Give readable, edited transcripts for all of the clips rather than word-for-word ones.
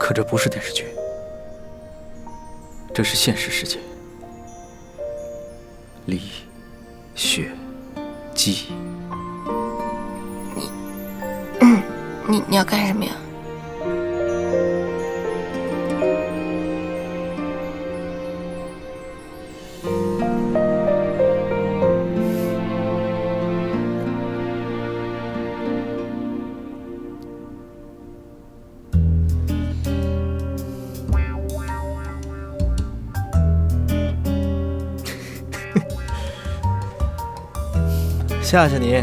可这不是电视剧，这是现实世界。李、雪、姬，你要干什么呀？吓吓你。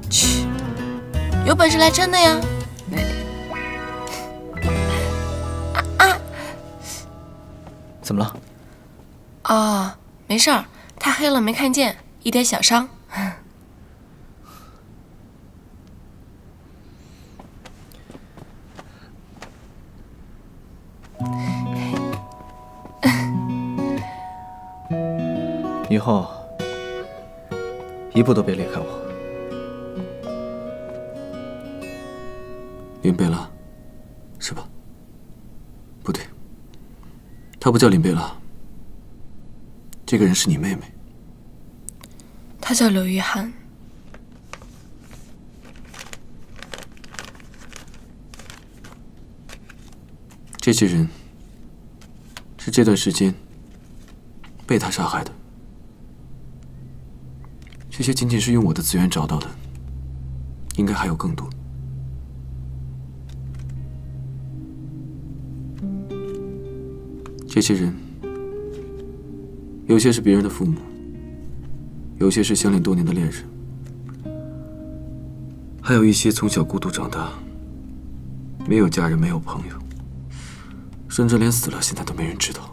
去，有本事来真的呀！怎么了？哦，没事儿，太黑了没看见，一点小伤。以后一步都别离开我。林贝拉，是吧？不对，她不叫林贝拉，这个人是你妹妹。她叫刘玉涵。这些人是这段时间被她杀害的。这些仅仅是用我的资源找到的，应该还有更多。这些人，有些是别人的父母，有些是相恋多年的恋人，还有一些从小孤独长大，没有家人，没有朋友，甚至连死了现在都没人知道。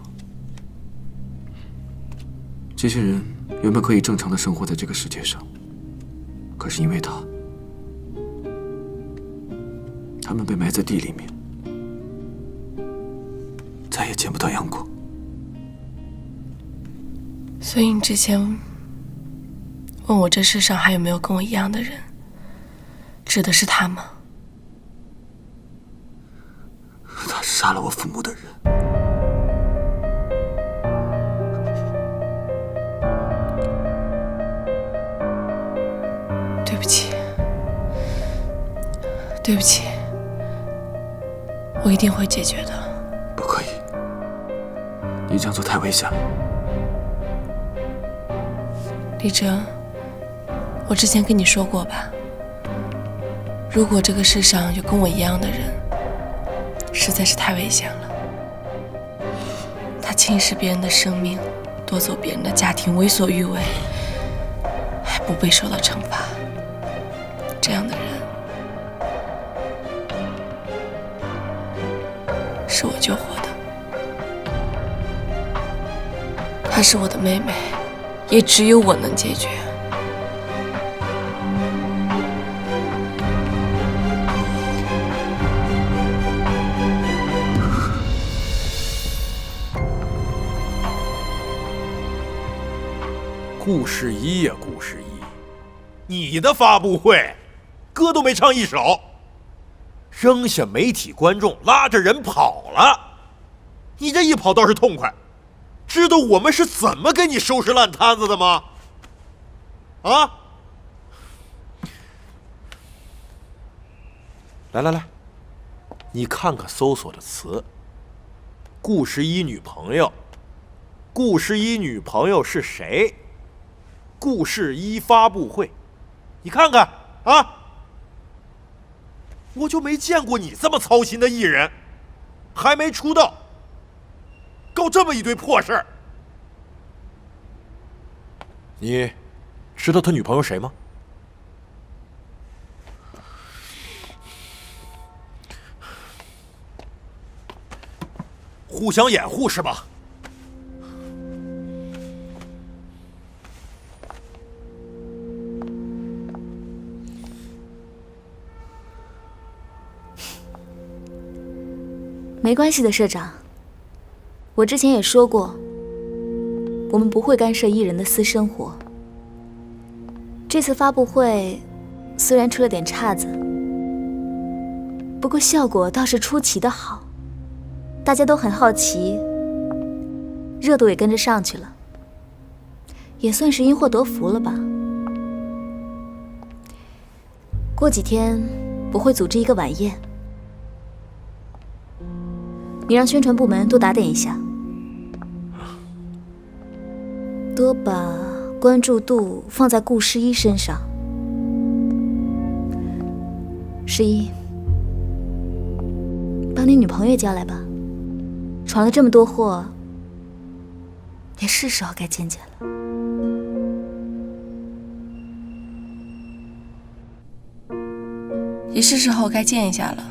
这些人原本可以正常的生活在这个世界上，可是因为他们被埋在地里面，再也见不到阳光。所以你之前问我这世上还有没有跟我一样的人，指的是他吗？他是杀了我父母的人。对不起，对不起，我一定会解决的。不可以，你这样做太危险了。李哲，我之前跟你说过吧，如果这个世上有跟我一样的人，实在是太危险了。他侵蚀别人的生命，夺走别人的家庭，为所欲为，还不被受到惩罚，这样的人是我救活的。她是我的妹妹，也只有我能解决。顾世一呀，顾世一，你的发布会，歌都没唱一首，扔下媒体观众，拉着人跑了。你这一跑倒是痛快，知道我们是怎么给你收拾烂摊子的吗？啊！来，你看看搜索的词，顾世一女朋友，顾世一女朋友是谁？顾世一发布会，你看看啊！我就没见过你这么操心的艺人，还没出道，搞这么一堆破事儿。你知道他女朋友谁吗？互相掩护是吧？没关系的，社长。我之前也说过，我们不会干涉艺人的私生活。这次发布会虽然出了点岔子，不过效果倒是出奇的好，大家都很好奇，热度也跟着上去了，也算是因祸得福了吧。过几天我会组织一个晚宴，你让宣传部门多打点一下，多把关注度放在顾诗一身上。诗一，把你女朋友叫来吧，闯了这么多祸，也是时候该见见了。也是时候该见一下了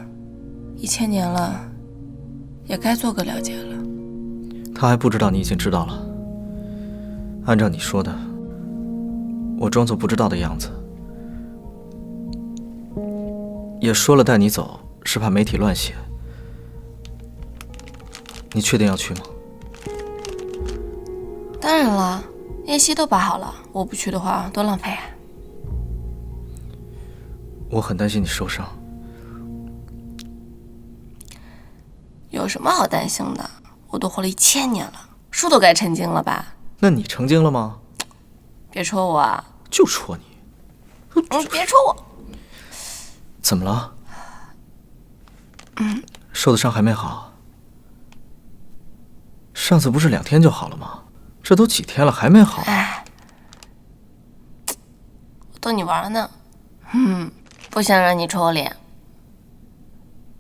，1000年了，也该做个了解了。他还不知道你已经知道了。按照你说的，我装作不知道的样子，也说了带你走是怕媒体乱写。你确定要去吗？当然了，宴席都摆好了，我不去的话多浪费啊。我很担心你受伤。有什么好担心的？我都活了1000年了，树都该成精了吧？那你成精了吗？别戳我啊！就戳你。别戳我！怎么了？受的伤还没好？上次不是2天就好了吗？这都几天了还没好？哎，我逗你玩呢。不想让你戳我脸。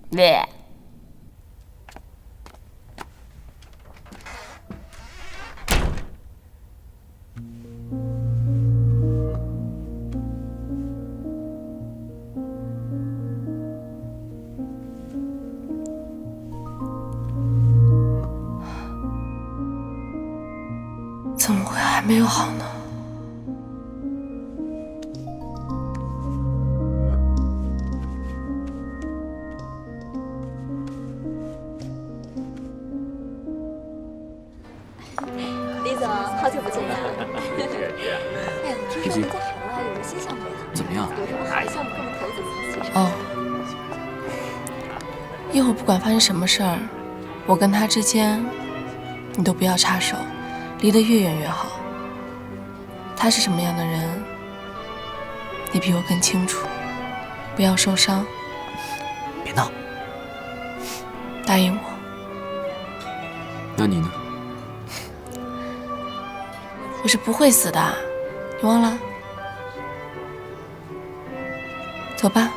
别。怎么会还没有好呢？李总，好久不见呀！哎，我听说您在海外有个新项目呀？怎么样？有什么好的项目跟我们投资一起？哦，一会儿不管发生什么事儿，我跟他之间，你都不要插手，离得越远越好。他是什么样的人，你比我更清楚，不要受伤。别闹。答应我。那你呢？我是不会死的，你忘了？走吧。